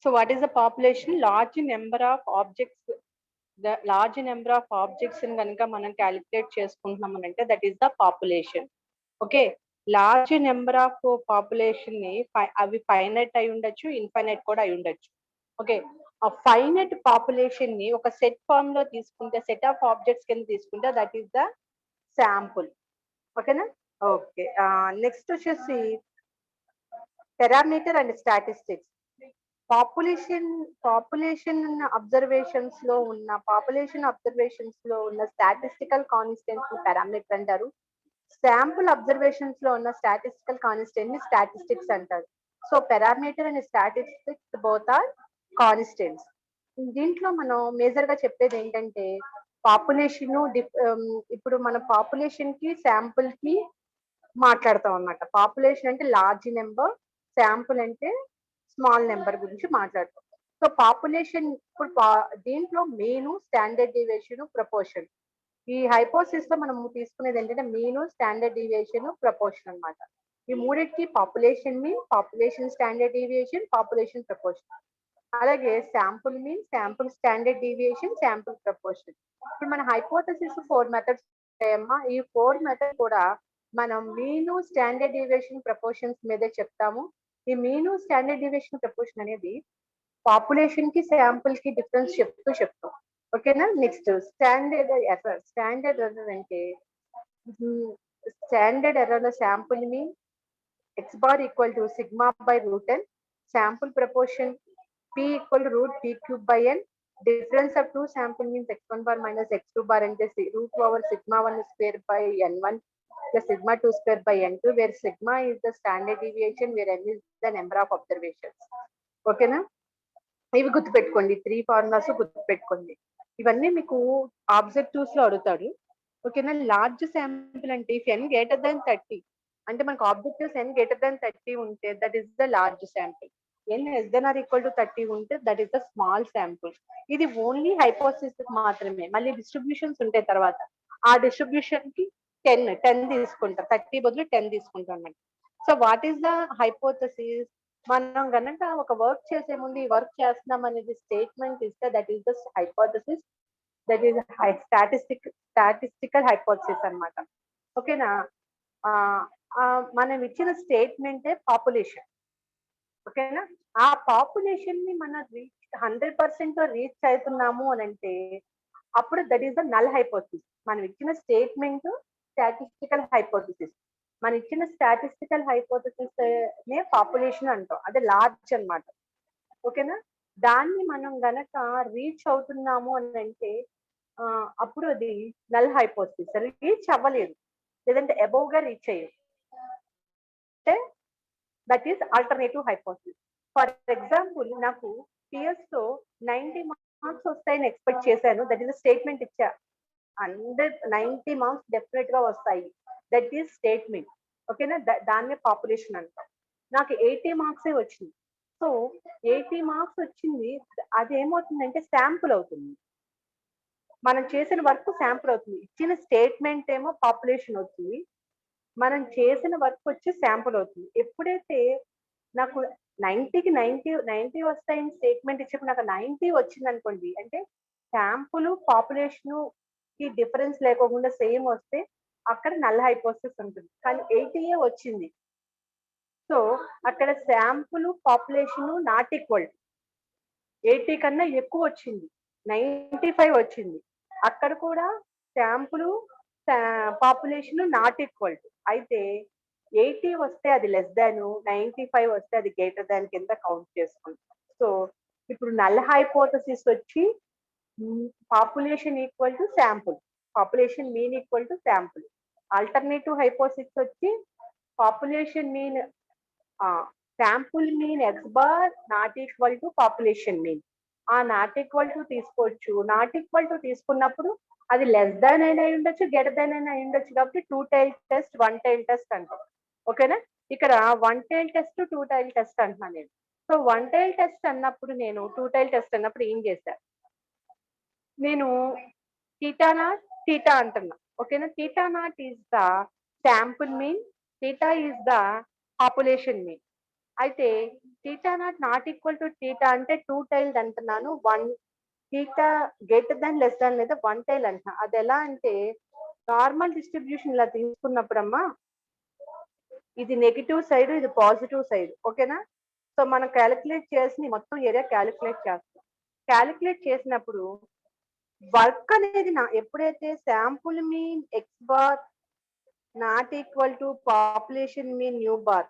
So what is the population? Large number of objects, the large number of objects in ganaka manam calculate chestunnamanante, that is the population. Okay, large number of population ni avi finite ayi undachu, infinite kuda ayi undachu. Okay, a finite population ni oka set form lo తీసుకుంటే, set of objects కింద తీసుకుంటే, that is the sample. Okay na? Okay, next వచ్చేసి parameter and statistics. Population observations లో ఉన్న statistical constants ని parameter అంటారు. Sample observations లో ఉన్న స్టాటిస్టికల్ కాన్స్టెంట్ ని స్టాటిస్టిక్స్ అంటారు. So parameter and statistics both are constants. దీంట్లో మనం మేజర్ గా చెప్పేది ఏంటంటే పాపులేషన్, ఇప్పుడు మన పాపులేషన్ కి శాంపుల్ కి మాట్లాడతాం అన్నమాట. పాపులేషన్ అంటే లార్జ్ నెంబర్, శాంపుల్ అంటే స్మాల్ నెంబర్ గురించి మాట్లాడతాం. సో పాపులేషన్ ఇప్పుడు దీంట్లో మీను, స్టాండర్డ్ డీవియేషన్, ప్రపోర్షన్. ఈ హైపోథిసిస్ లో మనం తీసుకునేది ఏంటంటే మీను, స్టాండర్డ్ డీవియేషన్, ప్రపోర్షన్ అన్నమాట. ఈ మూడింటికి population mean, population standard deviation, population proportion. అలాగే sample mean, sample standard deviation, sample proportion. ఇప్పుడు మన హైపోథిసిస్ 4 మెథడ్స్ ఉంటాయమ్మా. ఈ 4 మెథడ్ కూడా మనం మీను, స్టాండర్డ్ డీవియేషన్, ప్రపోర్షన్స్ మీదే చెప్తాము. ఈ మీను, స్టాండర్డ్ డీవియేషన్, ప్రపోర్షన్ అనేది పాపులేషన్ కి శాంపుల్ కి డిఫరెన్స్ చెప్తాం. ఓకేనా? Next standard error. Standard error అంటే స్టాండర్డ్ ఎర్రర్ లో sample mean x bar equal to sigma by root n, sample proportion p equal to root p cube by n, difference of two sample means x1 bar minus x2 bar and root over sigma 1 square by n1 plus sigma 2 square by n2, where sigma is the standard deviation, where n is the number of observations. ఓకేనా? ఇవి గుర్తుపెట్టుకోండి, 3 formulas గుర్తుపెట్టుకోండి. ఇవన్నీ మీకు objectives లో అడుగుతాడు. ఓకేనా? Large sample అంటే ఇఫ్ n గ్రేటర్ దాన్ 30, అంటే మనకు ఆబ్జెక్టివ్స్ n గ్రేటర్ దాన్ 30 ఉంటే that is the large sample. n less than or equal to 30 ఉంటే that is the small sample. ఇది ఓన్లీ హైపోథిసిస్ మాత్రమే. మళ్ళీ డిస్ట్రిబ్యూషన్స్ ఉంటాయి తర్వాత. ఆ డిస్ట్రిబ్యూషన్ కి 10 తీసుకుంటాం, 30 బదులు 10 తీసుకుంటాం అన్నమాట. So what is the hypothesis? మనం గనక ఒక వర్క్ చేసే ముందు ఈ వర్క్ చేస్తున్నాం అనేది స్టేట్మెంట్ ఇస్తే that is the hypothesis, that is statistical hypothesis అన్నమాట. ఓకేనా? మనం ఇచ్చిన స్టేట్మెంటే పాపులేషన్. ఓకేనా? ఆ పాపులేషన్ ని మనం 100% రీచ్ అవుతున్నాము అని అంటే అప్పుడు that is the null hypothesis. మనం ఇచ్చిన స్టేట్మెంట్ స్టాటిస్టికల్ హైపోథసిస్. మనం ఇచ్చిన స్టాటిస్టికల్ హైపోథసిస్ నే పాపులేషన్ అంటాం, అదే లార్జ్ అన్నమాట. ఓకేనా? దాన్ని మనం గనక రీచ్ అవుతున్నాము అని అంటే అప్పుడు అది నల్ హైపోథసిస్. రీచ్ అవ్వలేదు, లేదంటే అబౌవ్ గా రీచ్ అయ్యేది అంటే that is alternative hypothesis. For example, నాకు టిఎస్ తో 90 మార్క్స్ వస్తాయని ఎక్స్పెక్ట్ చేశాను, దట్ ఈస్ స్టేట్మెంట్ ఇచ్చా. 90 మార్క్స్ డెఫినెట్ గా వస్తాయి, దట్ ఈస్ స్టేట్మెంట్. ఓకేనా? దాన్నే పాపులేషన్ అంటాం. నాకు 80 మార్క్సే వచ్చింది. సో 80 మార్క్స్ వచ్చింది, అది ఏమవుతుందంటే శాంపుల్ అవుతుంది. మనం చేసిన వర్క్ శాంపుల్ అవుతుంది. ఇచ్చిన స్టేట్మెంట్ ఏమో పాపులేషన్ అవుతుంది, మనం చేసిన వర్క్ వచ్చి శాంపుల్ అవుతుంది. ఎప్పుడైతే నాకు 90కి 90 వస్తాయని స్టేట్మెంట్ ఇచ్చినప్పుడు నాకు 90 వచ్చింది అనుకోండి, అంటే శాంపుల్ పాపులేషన్ కి డిఫరెన్స్ లేకోకుండా సేమ్ వస్తే అక్కడ నల్ హైపోథసిస్ ఉంటుంది. కానీ 80 వచ్చింది, సో అక్కడ శాంపుల్ పాపులేషన్ నాట్ ఈక్వల్. 80 కన్నా ఎక్కువ వచ్చింది, 95 వచ్చింది, అక్కడ కూడా శాంపుల్ పాపులేషన్ నాట్ ఈక్వల్. అయితే 80 వస్తే అది లెస్ దాన్, 95 వస్తే అది గ్రేటర్ దాన్ కింద కౌంట్ చేసుకుంటాం. సో ఇప్పుడు నల్ హైపోథసిస్ వచ్చి population equal to sample, population mean equal to sample. Alternative hypothesis వచ్చి population mean sample mean x bar not equal to population mean. ఆ నాట్ ఈక్వల్ టు తీసుకోవచ్చు. Not equal to తీసుకున్నప్పుడు అది less than అయినా ఉండొచ్చు, greater than అయినా ఉండొచ్చు. కాబట్టి 2 టైల్ టెస్ట్, 1 టైల్ టెస్ట్ అంటాం. ఓకేనా? ఇక్కడ one tail test, two tail test అంటున్నాను నేను. సో వన్ టైల్ టెస్ట్ అన్నప్పుడు నేను టూ టైల్ టెస్ట్ అన్నప్పుడు ఏం చేశా, నేను theta naught theta అంటున్నా. ఓకేనా? theta naught is the sample mean, theta is the population mean. అయితే theta naught not equal to theta అంటే టూ టైల్డ్ అంటున్నాను. One theta greater than less than లేదా వన్ టైల్ అంటున్నా. అది ఎలా అంటే నార్మల్ డిస్ట్రిబ్యూషన్ ఇలా తీసుకున్నప్పుడమ్మా ఇది నెగిటివ్ సైడ్, ఇది పాజిటివ్ సైడ్. ఓకేనా? సో మనం క్యాలిక్యులేట్ చేసి మొత్తం ఏరియా క్యాలిక్యులేట్ చేస్తాం. క్యాలిక్యులేట్ చేసినప్పుడు వర్క్ అనేది ఎప్పుడైతే sample mean x bar not equal to population mean mu bar,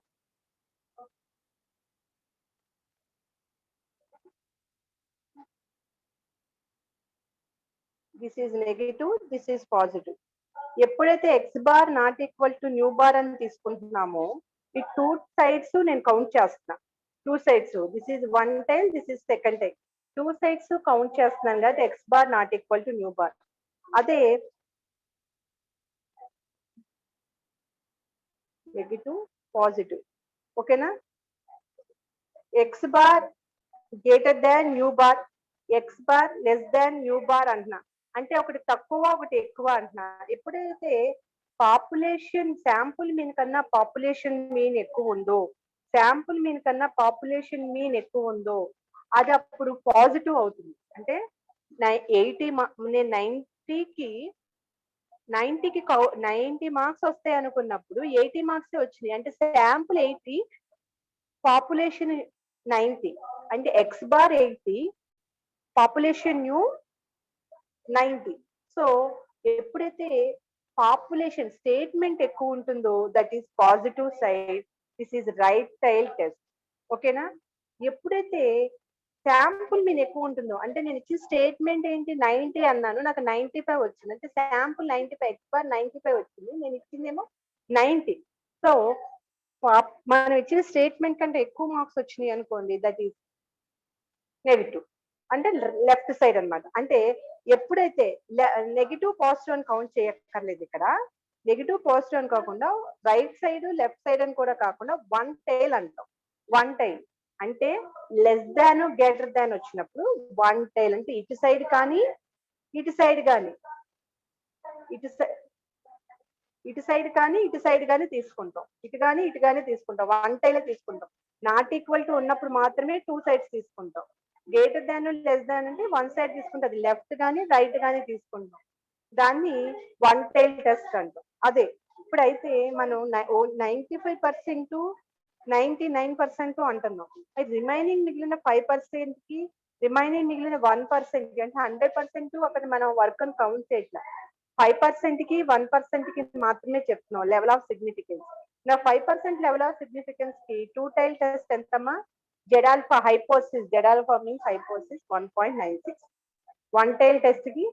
this is negative, this is positive. ఎప్పుడైతే x bar not equal to mu bar అని తీసుకుంటున్నామో ఈ టూ సైడ్స్ నేను కౌంట్ చేస్తున్నా. Two sides, this is one tail, this is second tail. Two sides count చేస్తున్నాను కదా, X bar not equal to mu bar. అదే negative, positive. ఓకేనా? X bar greater than new bar, X bar less than new bar అంటున్నా. అంటే ఒకటి తక్కువ ఒకటి ఎక్కువ అంటున్నా. ఎప్పుడైతే పాపులేషన్ శాంపుల్ మీన్ కన్నా పాపులేషన్ మీన్ ఎక్కువ ఉందో, శాంపుల్ మీన్ కన్నా పాపులేషన్ మీన్ ఎక్కువ ఉందో అది అప్పుడు పాజిటివ్ అవుతుంది. అంటే 80 నేను 90కి 90 మార్క్స్ వస్తాయి అనుకున్నప్పుడు 80 మార్క్స్ వచ్చినాయి. అంటే శాంపుల్ 80, పాపులేషన్ 90. అంటే X bar 80, population new 90. So ఎప్పుడైతే పాపులేషన్ స్టేట్మెంట్ ఎక్కువ ఉంటుందో that is positive side, this is right tile test. ఓకేనా? ఎప్పుడైతే శాంపుల్ మీన్ ఎక్కువ ఉంటుందో, అంటే నేను ఇచ్చిన స్టేట్మెంట్ ఏంటి 90 అన్నాను, నాకు 95 వచ్చింది. అంటే శాంపుల్ 95, ఎక్స్ బార్ 95 వచ్చింది, నేను ఇచ్చిందేమో 90. సో మనం ఇచ్చిన స్టేట్మెంట్ కంటే ఎక్కువ మార్క్స్ వచ్చినాయి అనుకోండి, దట్ ఈస్ నెగిటివ్, అంటే లెఫ్ట్ సైడ్ అన్నమాట. అంటే ఎప్పుడైతే నెగిటివ్ పాజిటివ్ అని కౌంట్ చేయక్కర్లేదు ఇక్కడ. నెగిటివ్ పాజిటివ్ అని కాకుండా రైట్ సైడ్ లెఫ్ట్ సైడ్ అని కూడా కాకుండా వన్ టైల్ అంటాం. వన్ టైల్ అంటే లెస్ దాన్ గ్రేటర్ దాన్ వచ్చినప్పుడు వన్ టైల్. అంటే ఇటు సైడ్ కానీ ఇటు సైడ్ కానీ ఇటు ఇటు సైడ్ కానీ ఇటు సైడ్ కానీ తీసుకుంటాం. ఇటు కానీ తీసుకుంటాం. వన్ టైలే తీసుకుంటాం. నాట్ ఈక్వల్ టు ఉన్నప్పుడు మాత్రమే టూ సైడ్స్ తీసుకుంటాం. గ్రేటర్ దాన్ లెస్ దాన్ అంటే వన్ సైడ్ తీసుకుంటాం. అది లెఫ్ట్ కానీ రైట్ కానీ తీసుకుంటాం. దాన్ని వన్ టైల్ టెస్ట్ అంటాం. అదే ఇప్పుడైతే మనం 95%, 99% అంటున్నాం. అది రిమైనింగ్ మిగిలిన 5% కి, రిమైనింగ్ మిగిలిన 1% అంటే 100% అక్కడ మనం వర్క్ అని కౌంట్ చేయట్లా. 5% కి 1% కి మాత్రమే చెప్తున్నాం లెవెల్ ఆఫ్ సిగ్నిఫికెన్స్. నా 5% లెవెల్ ఆఫ్ సిగ్నిఫికెన్స్ కి టూ టైల్ టెస్ట్ ఎంతమ్మా? Z alpha హైపోసిస్, Z alpha means హైపోసిస్ 1.96. One tail test కి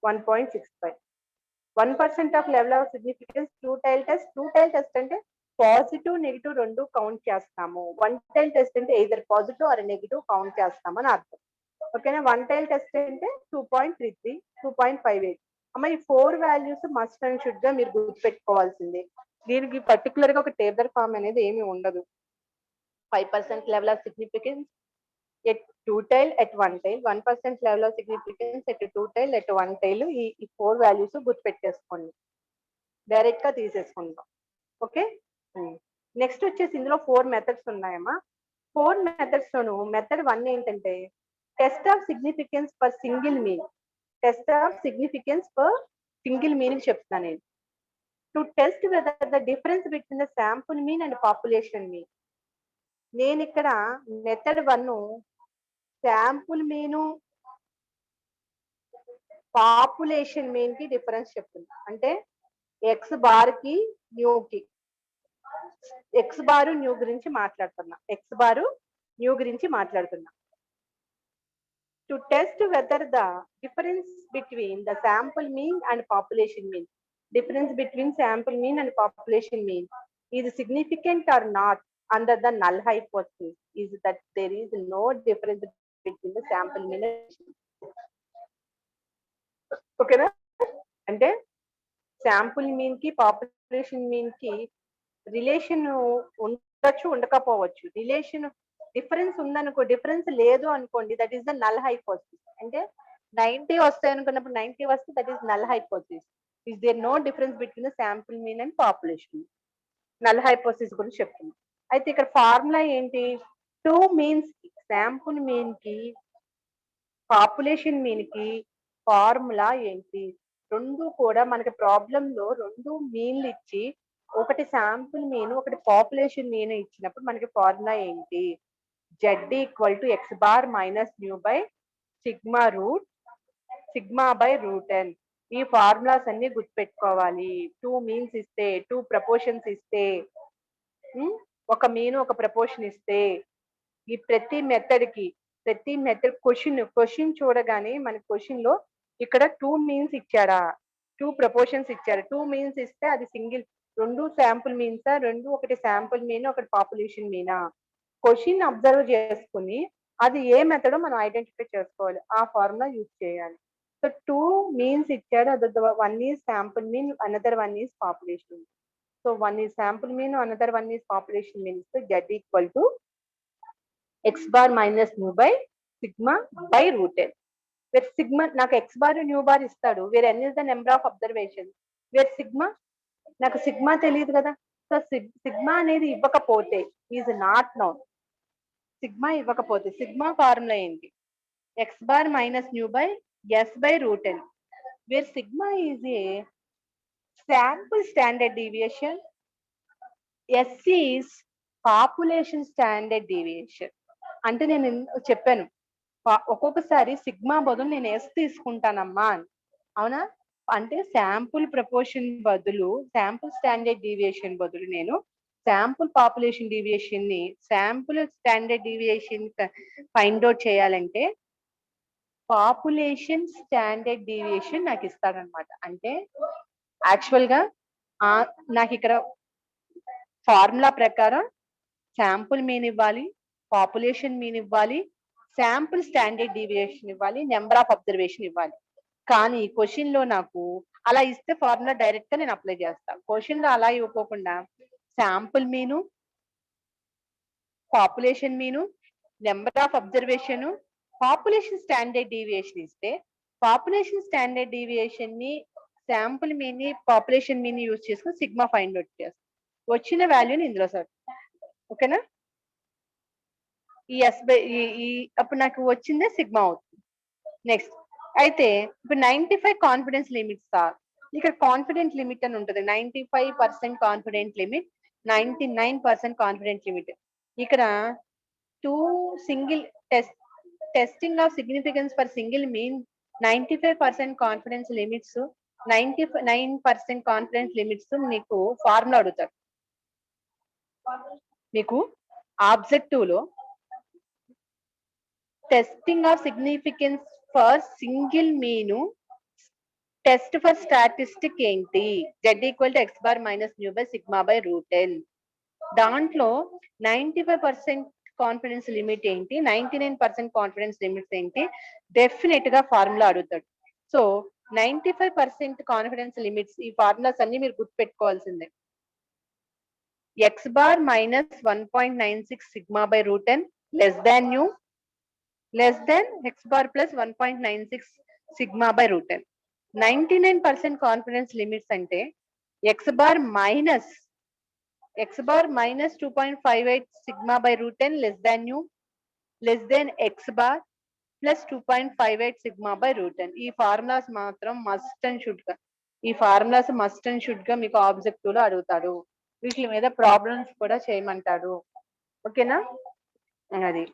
1.65. 1% of level of significance two tail test. Two tail test అంటే పాజిటివ్ నెగిటివ్ రెండు కౌంట్ చేస్తాము. వన్ టైల్ టెస్ట్ అంటే either positive or negative count చేస్తామని అర్థం. ఓకేనా? One tail test అంటే 2.33, 2.58. అమ్మ ఈ 4 వాల్యూస్ మస్ట్ అండ్ షుడ్ గా మీరు గుర్తుపెట్టుకోవాల్సిందే. దీనికి పర్టికులర్ గా ఒక టేబుల్ ఫామ్ అనేది ఏమి ఉండదు. 5% level of significance at two tail, at one tail. 1% level of significance at two tail, at one tail. ఈ 4 వాల్యూస్ గుర్తుపెట్టేసుకోండి. డైరెక్ట్ గా తీసేసుకుంటాం. ఓకే? నెక్స్ట్ వచ్చేసి ఇందులో 4 మెథడ్స్ ఉన్నాయమ్మా. 4 మెథడ్స్ లోను మెథడ్ 1 ఏంటంటే test of significance per single mean. Test of significance per single mean చెప్తాను నేను. To test whether the difference between the sample mean and population mean. నేను ఇక్కడ method 1 sample mean population mean కి difference చెప్తున్నా. అంటే X bar కి new కి, X బారు new గురించి మాట్లాడుతున్నా. ఎక్స్ బారు న్యూ గురించి మాట్లాడుతున్నా. To test whether the difference between the sample mean and population mean. Difference between sample mean and population mean is significant or not under the null hypothesis is that there is no difference between the sample mean. ఓకేనా? అంటే sample mean కి population mean కి relation ఉండొచ్చు, ఉండకపోవచ్చు. Relation difference ఉందనుకో, difference లేదు అనుకోండి, that is the null hypothesis. అంటే 90 వస్తాయి అనుకున్నప్పుడు 90 వస్తే that is null hypothesis. Is there no difference between the sample mean and population. Null hypothesis గురించి చెప్తుంది. అయితే ఇక్కడ ఫార్ములా ఏంటి? 2 మీన్స్ శాంపుల్ మీన్ కి పాపులేషన్ మీన్ కి ఫార్ములా ఏంటి? రెండు కూడా మనకి ప్రాబ్లం లో రెండు మీన్లు ఇచ్చి ఒకటి శాంపుల్ మీన్ ఒకటి పాపులేషన్ మీన్ ఇచ్చినప్పుడు మనకి ఫార్ములా ఏంటి? Z equal to x bar minus mu by sigma by root n. ఈ ఫార్ములాస్ అన్ని గుర్తుపెట్టుకోవాలి. 2 మీన్స్ ఇస్తే, 2 ప్రపోర్షన్స్ ఇస్తే, ఒక మీన్ ఒక ప్రపోర్షన్ ఇస్తే, ఈ ప్రతి మెథడ్ క్వశ్చన్ చూడగానే మన క్వశ్చన్ లో ఇక్కడ 2 మీన్స్ ఇచ్చాడా, 2 ప్రపోర్షన్స్ ఇచ్చాడు. 2 మీన్స్ ఇస్తే అది సింగిల్, రెండు శాంపుల్ మీన్సా, రెండు ఒకటి శాంపుల్ మీన్ ఒకటి పాపులేషన్ మీనా, క్వశ్చన్ అబ్జర్వ్ చేసుకుని అది ఏ మెథడో మనం ఐడెంటిఫై చేసుకోవాలి. ఆ ఫార్ములా యూజ్ చేయాలి. సో 2 మీన్స్ ఇచ్చాడు, అది one is sample mean, another one is population. So one is sample mean, another one is population mean. So Z equal to x bar minus mu by sigma by root n. Where sigma నాకు x bar mu bar ఇస్తాడు, where n is the number of observation, where sigma నాకు sigma తెలియదు కదా. So sigma అనేది ఇవ్వకపోతే is not known. Sigma ఇవ్వకపోతే sigma formula ఏంటి? x bar minus mu by s by root n, where sigma is a sample standard deviation, s is population standard deviation. అంటే నేను చెప్పాను ఒక్కొక్కసారి సిగ్మా బదులు నేను ఎస్ తీసుకుంటానమ్మా అని, అవునా? అంటే శాంపుల్ ప్రపోర్షన్ బదులు, శాంపుల్ స్టాండర్డ్ డీవియేషన్ బదులు నేను శాంపుల్ పాపులేషన్ డీవియేషన్ ని, sample standard deviation find out చేయాలంటే పాపులేషన్ స్టాండర్డ్ డీవియేషన్ నాకు ఇస్తాడనమాట. అంటే యాక్చువల్ గా నాకు ఇక్కడ ఫార్ములా ప్రకారం శాంపుల్ మీన్ ఇవ్వాలి, పాపులేషన్ మీన్ ఇవ్వాలి, శాంపుల్ స్టాండర్డ్ డీవియేషన్ ఇవ్వాలి, నెంబర్ ఆఫ్ అబ్జర్వేషన్ ఇవ్వాలి. కానీ క్వశ్చన్ లో నాకు అలా ఇస్తే ఫార్ములా డైరెక్ట్ గా నేను అప్లై చేస్తాను. క్వశ్చన్ లో అలా ఇవ్వకోకుండా sample mean, population mean, number of observation, population standard deviation ఇస్తే పాపులేషన్ స్టాండర్డ్ డీవియేషన్ ని, శాంపుల్ మీన్ ని, పాపులేషన్ మీన్ యూజ్ చేసుకుని సిగ్మా ఫైండ్ అవుట్ చేస్తాను. వచ్చిన వాల్యూని ఇందులో సార్, ఓకేనా? ఈ ఎస్ బై ఈ అప్పుడు నాకు వచ్చిందే సిగ్మా అవుతుంది. నెక్స్ట్ అయితే ఇప్పుడు 95 కాన్ఫిడెన్స్ లిమిట్ సార్, ఇక్కడ కాన్ఫిడెంట్ లిమిట్ అని ఉంటుంది. 95% కాన్ఫిడెంట్ లిమిట్, 99% కాన్ఫిడెంట్ లిమిట్. ఇక్కడ 2 single testing of significance for single mean 95% confidence limits, 99% confidence limits మీకు ఫార్ములా అడుగుతారు. మీకు ఆబ్జెక్టివ్ లో testing of significance for single mean test for statistic ఏంటి? Z equal to x bar minus mu by sigma by root n. దాంట్లో 95% confidence limit ఏంటి, 99% confidence limits ఏంటి, definite గా formula అడుగుతాడు. సో 95% కాన్ఫిడెన్స్ లిమిట్స్, ఈ formulas అన్ని మీరు గుర్తుపెట్టుకోవాల్సిందే. x bar minus 1.96 sigma by root n less than new, less than x bar plus 1.96 sigma by root n. 99% confidence limits అంటే x bar minus 2.58 sigma by root n less than nu, less than x bar plus 2.58 sigma by root n. ఈ formulas మాత్రం must and should గా, ఈ formulas must and should గా మీకు objective లో అడుగుతాడు. వీటి మీద ప్రాబ్లమ్స్ కూడా చేయమంటాడు. ఓకేనా? అది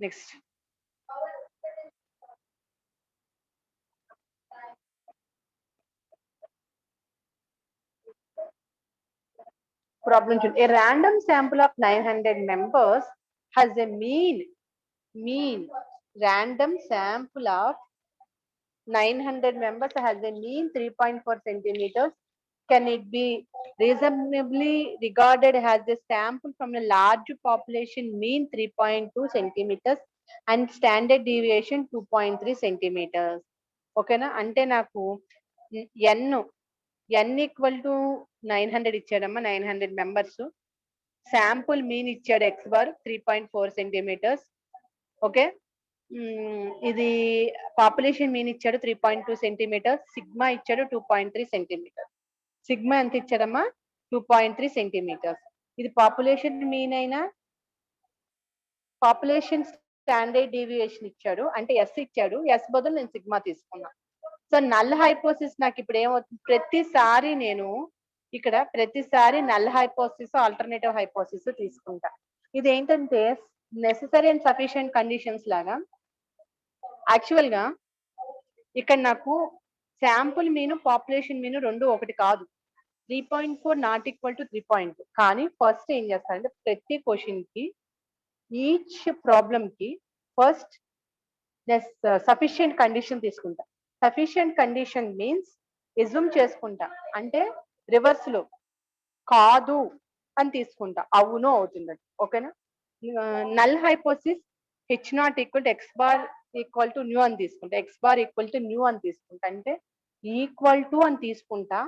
next problem. A random sample of 900 members has a mean random sample of 900 members has a mean 3.4 centimeters. Can it be reasonably regarded as a sample from a large population mean 3.2 centimeters and standard deviation 2.3 centimeters? ఓకేనా? అంటే నాకు n equal to 900 ఇచ్చాడమ్మా, 900 members. Sample mean ఇచ్చాడు x bar 3.4 centimetres. Okay, ఇది population mean ఇచ్చాడు 3.2 centimetres. Sigma ఇచ్చాడు 2.3 centimetres. Sigma ఎంత ఇచ్చాడమ్మా? 2.3 centimetres. ఇది population mean అయినా పాపులేషన్ స్టాండర్డ్ డీవియేషన్ ఇచ్చాడు అంటే ఎస్ ఇచ్చాడు, ఎస్ బదులు నేను సిగ్మా తీసుకున్నా. సో నల్ హైపోసిస్ నాకు ఇప్పుడు ఏమవుతుంది, ప్రతిసారి నేను ఇక్కడ నల్ హైపోసిస్ ఆల్టర్నేటివ్ హైపోసిస్ తీసుకుంటా. ఇది ఏంటంటే నెసెసరీ అండ్ సఫిషియెంట్ కండిషన్స్ లాగా. యాక్చువల్ గా ఇక్కడ నాకు శాంపుల్ మీను పాపులేషన్ మీను రెండు ఒకటి కాదు. 3.4 నాట్ ఈక్వల్ టు 3.2. కానీ ఫస్ట్ ఏం చేస్తానంటే ప్రతి క్వశ్చన్ కి ఈచ్ ప్రాబ్లం కి ఫస్ట్ సఫిషియెంట్ కండిషన్ తీసుకుంటా. సఫిషియెంట్ కండిషన్ మీన్స్ ఎజ్యూమ్ చేసుకుంటా, అంటే రివర్స్ లో కాదు అని తీసుకుంటా, అవును అవుతుంది. ఓకేనా? Null హైపోసిస్ H not equal to X bar equal to new అని తీసుకుంటా, X bar equal to new అని తీసుకుంటా, అంటే ఈక్వల్ టు అని తీసుకుంటా.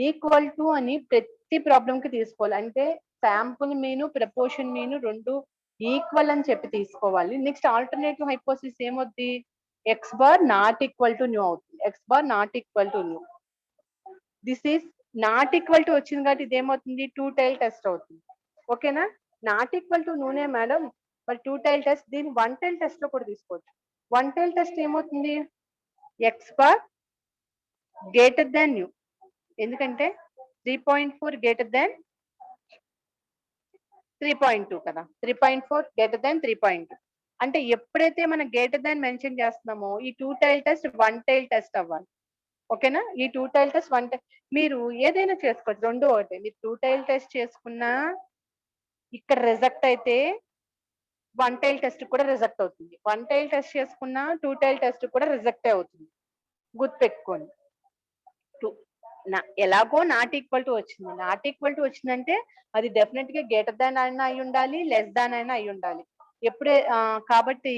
ఈక్వల్ టు అని ప్రతి ప్రాబ్లం కి తీసుకోవాలి, అంటే శాంపుల్ మీను ప్రపోర్షన్ మీను రెండు ఈక్వల్ అని చెప్పి తీసుకోవాలి. నెక్స్ట్ ఆల్టర్నేటివ్ హైపోసిస్ ఏమవుద్ది, x bar not equal to mu అవుతుంది. X bar not equal to mu. This is not equal to వచ్చింది కాబట్టి ఇది ఏమవుతుంది, టూ టైల్ టెస్ట్ అవుతుంది. ఓకేనా? నాట్ ఈక్వల్ టు న్యూనే మేడం, మరి టూ టైల్ టెస్ట్, దీన్ని వన్ టైల్ టెస్ట్ లో కూడా తీసుకోవచ్చు. వన్ టైల్ టెస్ట్ ఏమవుతుంది, x bar greater than mu, ఎందుకంటే 3.4 గ్రేటర్ దాన్ 3.2 కదా, 3.4 గ్రేటర్ దాన్ 3.2. అంటే ఎప్పుడైతే మనం గ్రేటర్ దాన్ మెన్షన్ చేస్తున్నామో ఈ two tail test one tail test అవ్వాలి. ఓకేనా? ఈ two tail test one tail మీరు ఏదైనా చేసుకోవచ్చు, రెండు ఒకటే. మీరు టూ టైల్ టెస్ట్ చేసుకున్నా ఇక్కడ రిజెక్ట్ అయితే వన్ టైల్ టెస్ట్ కూడా రిజెక్ట్ అవుతుంది. వన్ టైల్ టెస్ట్ చేసుకున్నా టూ టైల్ టెస్ట్ కూడా రిజెక్ట్ అవుతుంది. గుర్తుపెట్టుకోండి. ఎలాగో నాట్ ఈక్వల్ టు వచ్చింది. నాట్ ఈక్వల్ టు వచ్చిందంటే అది డెఫినెట్ గా గ్రేటర్ దాన్ అయినా అయి ఉండాలి, లెస్ దాన్ అయినా అయి ఉండాలి. ఎప్పుడే కాబట్టి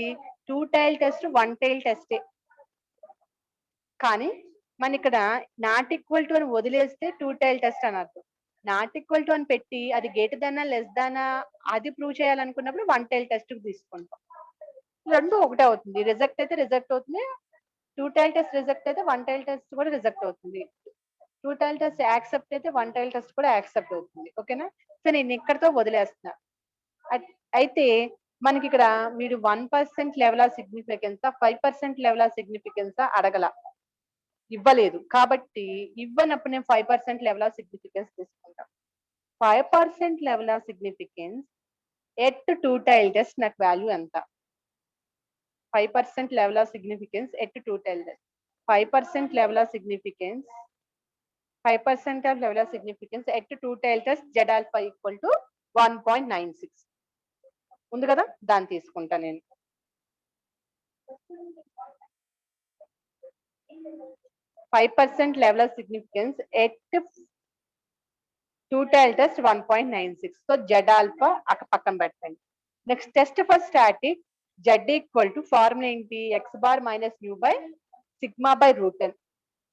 two tail test one tail test. కానీ మన ఇక్కడ నాట్ ఈక్వల్ టు అని వదిలేస్తే టూ టైల్ టెస్ట్ అని అర్థం. నాట్ ఈక్వల్ టు అని పెట్టి అది గ్రేటర్ దానా లెస్ దానా అది ప్రూవ్ చేయాలనుకున్నప్పుడు వన్ టైల్ టెస్ట్ తీసుకుంటాం. రెండు ఒకటే అవుతుంది. రిజెక్ట్ అయితే రిజెక్ట్ అవుతుంది, టూ టైల్ టెస్ట్ రిజెక్ట్ అయితే వన్ టైల్ టెస్ట్ కూడా రిజెక్ట్ అవుతుంది. టూ టైల్ టెస్ట్ యాక్సెప్ట్ అయితే వన్ టైల్ టెస్ట్ కూడా యాక్సెప్ట్ అవుతుంది. ఓకేనా? సో నేను ఇక్కడతో వదిలేస్తున్నా. అయితే మనకి ఇక్కడ మీరు 1% level of significance 5% level of significance అడగల, ఇవ్వలేదు. కాబట్టి ఇవ్వనప్పుడు నేను 5% లెవెల్ ఆఫ్ సిగ్నిఫికెన్స్ తీసుకుంటా. 5% level of significance at two tail test నాకు వాల్యూ ఎంత? 5% level of significance at two tail test. 5% level of significance, 5% of level of significance at two tail test Z alpha equal to 1.96. ఉంది కదా, దాన్ని తీసుకుంటా నేను. 5% level of significance at two tail test 1.96. So Z alpha అక్కడ పక్కన పెట్టండి. Next test for static Z equal to formula ఏంటి, x bar minus mu by sigma by root n.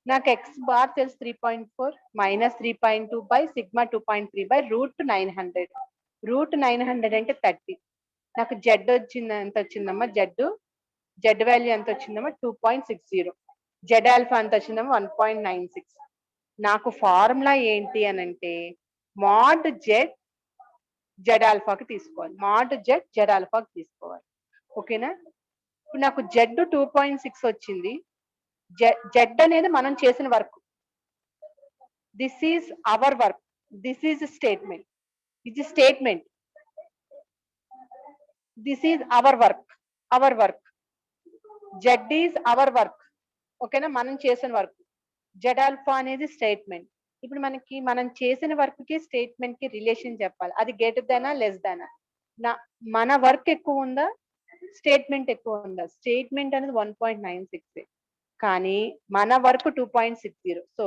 నాకు ఎక్స్ బార్ తెలుసు 3.4 minus 3.2 by sigma 2.3 by root 900. Root 900 అంటే 30. నాకు Z వచ్చింది, ఎంత వచ్చిందమ్మా, జెడ్ వాల్యూ ఎంత వచ్చిందమ్మా 2.60. జెడ్ ఆల్ఫా ఎంత వచ్చిందమ్మా 1.96. నాకు ఫార్ములా ఏంటి అని అంటే మాడ్ జెడ్ ఆల్ఫాకి తీసుకోవాలి, మాడ్ జెడ్ ఆల్ఫాకి తీసుకోవాలి. ఓకేనా? ఇప్పుడు నాకు జెడ్ 2.6 వచ్చింది. జెడ్ అనేది మనం చేసిన work, this is our work, this is statement, ఇది statement, this is our work, Z is our work. ఓకేనా? మనం చేసిన వర్క్. జెడ్ ఆల్ఫా అనేది స్టేట్మెంట్. ఇప్పుడు మనకి మనం చేసిన వర్క్ కి స్టేట్మెంట్ కి రిలేషన్ చెప్పాలి, అది గ్రేటర్ దానా లెస్ దానా. మన వర్క్ ఎక్కువ ఉందా, స్టేట్మెంట్ ఎక్కువ ఉందా? స్టేట్మెంట్ అనేది 1.96, కానీ మన work 2.60. So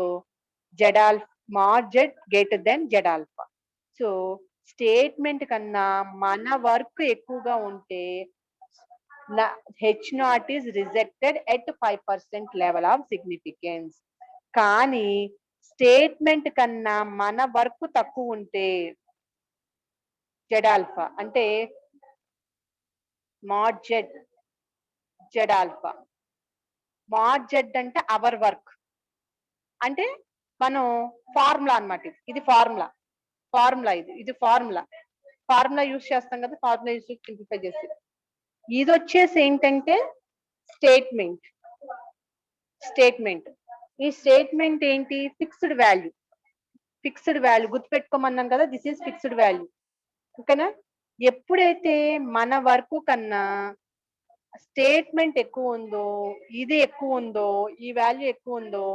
Z alpha mod Z greater than Z alpha. So statement కన్నా మన వర్క్ ఎక్కువగా ఉంటే H not is rejected at 5% level of significance. కానీ స్టేట్మెంట్ కన్నా మన వర్క్ తక్కువ ఉంటే జెడ్ ఆల్ఫా అంటే mod Z alpha. Mod Z అంటే అవర్ వర్క్ అంటే మనం ఫార్ములా అన్నమాట. ఇది ఫార్ములా ఇది ఫార్ములా యూస్ చేస్తాం కదా, ఫార్ములా యూస్ చేసి సింప్లిఫై చేసి. ఇది వచ్చేసి ఏంటంటే స్టేట్మెంట్. ఈ స్టేట్మెంట్ ఏంటి? ఫిక్స్డ్ వాల్యూ గుర్తుపెట్టుకోమన్నాం కదా, దిస్ ఈస్ ఫిక్స్డ్ వాల్యూ. ఓకేనా? ఎప్పుడైతే మన వర్క్ కన్నా స్టేట్మెంట్ ఎక్కువ ఉందో, ఇది ఎక్కువ ఉందో, ఈ వాల్యూ ఎక్కువ ఉందో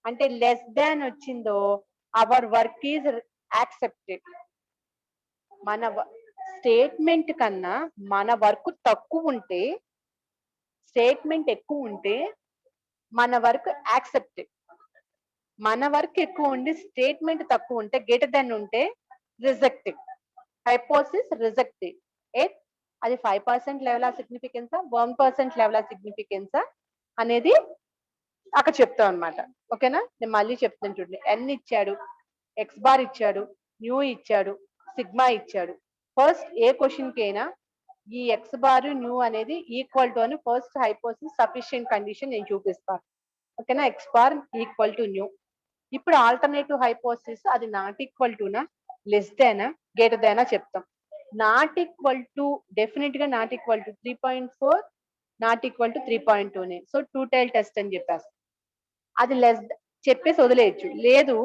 అంటే లెస్ దాన్ వచ్చిందో, అవర్ వర్క్ ఈజ్ యాక్సెప్టెడ్. మన స్టేట్మెంట్ కన్నా మన వర్క్ తక్కువ ఉంటే, స్టేట్మెంట్ ఎక్కువ ఉంటే మన వర్క్ యాక్సెప్టెడ్. మన వర్క్ ఎక్కువ ఉండి స్టేట్మెంట్ తక్కువ ఉంటే, గ్రేటర్ దాన్ ఉంటే రిజెక్టెడ్. Hypothesis rejected. అది 5% లెవెల్ ఆఫ్ సిగ్నిఫికెన్సా 1% లెవెల్ ఆఫ్ సిగ్నిఫికెన్సా అనేది అక్కడ చెప్తాం అనమాట. ఓకేనా? నేను మళ్ళీ చెప్తాను చూడండి. ఎన్ ఇచ్చాడు, ఎక్స్ బార్ ఇచ్చాడు, న్యూ ఇచ్చాడు, సిగ్మా ఇచ్చాడు. ఫస్ట్ ఏ క్వశ్చన్ కైనా ఈ ఎక్స్ బార్ న్యూ అనేది ఈక్వల్ టు అని ఫస్ట్ హైపోథిసిస్ సఫిషియెంట్ కండిషన్ నేను చూపిస్తాను. ఓకేనా? X bar equal to mu. ఇప్పుడు ఆల్టర్నేటివ్ హైపోథిసిస్ అది నాట్ ఈక్వల్ టునా, లెస్ దానా, గ్రేటర్ దానా చెప్తాం. నాట్ ఈక్వల్ టు డెఫినెట్ గా not equal to 3.4, not equal to 3.2నే. సో 2 టైల్ టెస్ట్ అని చెప్పేస్తాం. అది లెస్ చెప్పేసి వదిలేయచ్చు. లేదు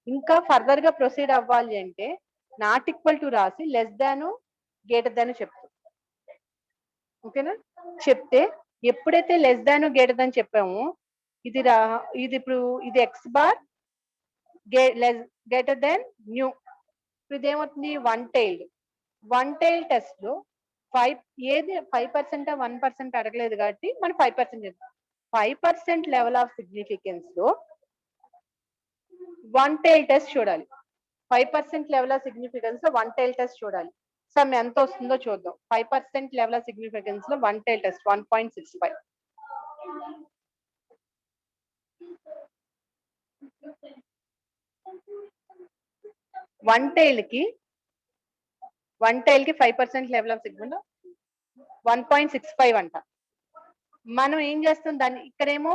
ఇంకా ఫర్దర్ గా ప్రొసీడ్ అవ్వాలి అంటే నాట్ ఈక్వల్ టు రాసి లెస్ దాను గ్రేటర్ దాను చెప్తాం. ఓకేనా? చెప్తే ఎప్పుడైతే లెస్ దాను గ్రేటర్ దాన్ చెప్పామో ఇది ఇప్పుడు ఇది x bar greater than mu. ఇదేమవుతుంది? వన్ టైల్ టెస్ట్ లో 5% 1% అడగలేదు కాబట్టి మనం 5% చెప్తాం. 5% లెవెల్ ఆఫ్ సిగ్నిఫికెన్స్ లో వన్ టైల్ టెస్ట్ చూడాలి. 5% లెవెల్ ఆఫ్ సిగ్నిఫికెన్స్ లో వన్ టైల్ టెస్ట్ చూడాలి. సమ్ ఎంత వస్తుందో చూద్దాం. 5% లెవెల్ ఆఫ్ సిగ్నిఫికెన్స్ లో one tail test 1.65. One tail కి 5% లెవెల్ ఆఫ్ సిగ్నిఫికెన్స్ 1.65 అంట. మనం ఏం చేస్తాం దాన్ని, ఇక్కడేమో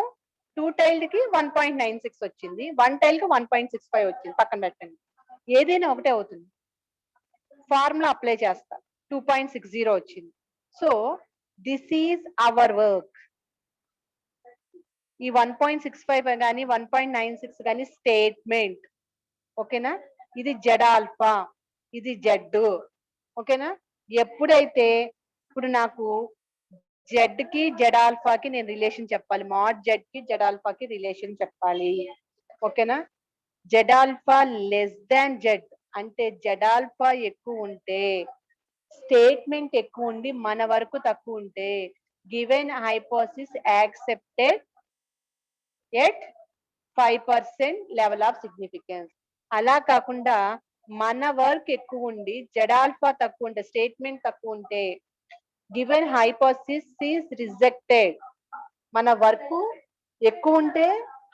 2 టైల్డ్ కి 1.96 వచ్చింది, 1 టైల్ కి 1.65 వచ్చింది. పక్కన పెట్టండి, ఏదైనా ఒకటే అవుతుంది. ఫార్ములా అప్లై చేస్తా, 2.60 వచ్చింది. So this is our work. ఈ 1.65 కానీ 1.96 కానీ స్టేట్మెంట్. ఓకేనా? ఇది జెడ్ ఆల్ఫా, ఇది జెడ్. ఓకేనా? ఎప్పుడైతే ఇప్పుడు నాకు జెడ్ కి జెడ్ ఆల్ఫాకి నేను రిలేషన్ చెప్పాలి, మాడ్ జెడ్ కి జెడ్ ఆల్ఫాకి రిలేషన్ చెప్పాలి. ఓకేనా? Z alpha less than Z అంటే జెడ్ ఆల్ఫా ఎక్కువ ఉంటే, స్టేట్మెంట్ ఎక్కువ ఉండి మన వరకు తక్కువ ఉంటే given hypothesis accepted at 5% level of significance. అలా కాకుండా మన వర్క్ ఎక్కువ ఉండి జెడ్ ఆల్ఫా తక్కువ ఉంటే, స్టేట్మెంట్ తక్కువ ఉంటే గివెన్ హైపోథిసిస్ ఈస్ రిజెక్టెడ్. మన వర్క్ ఎక్కువ ఉంటే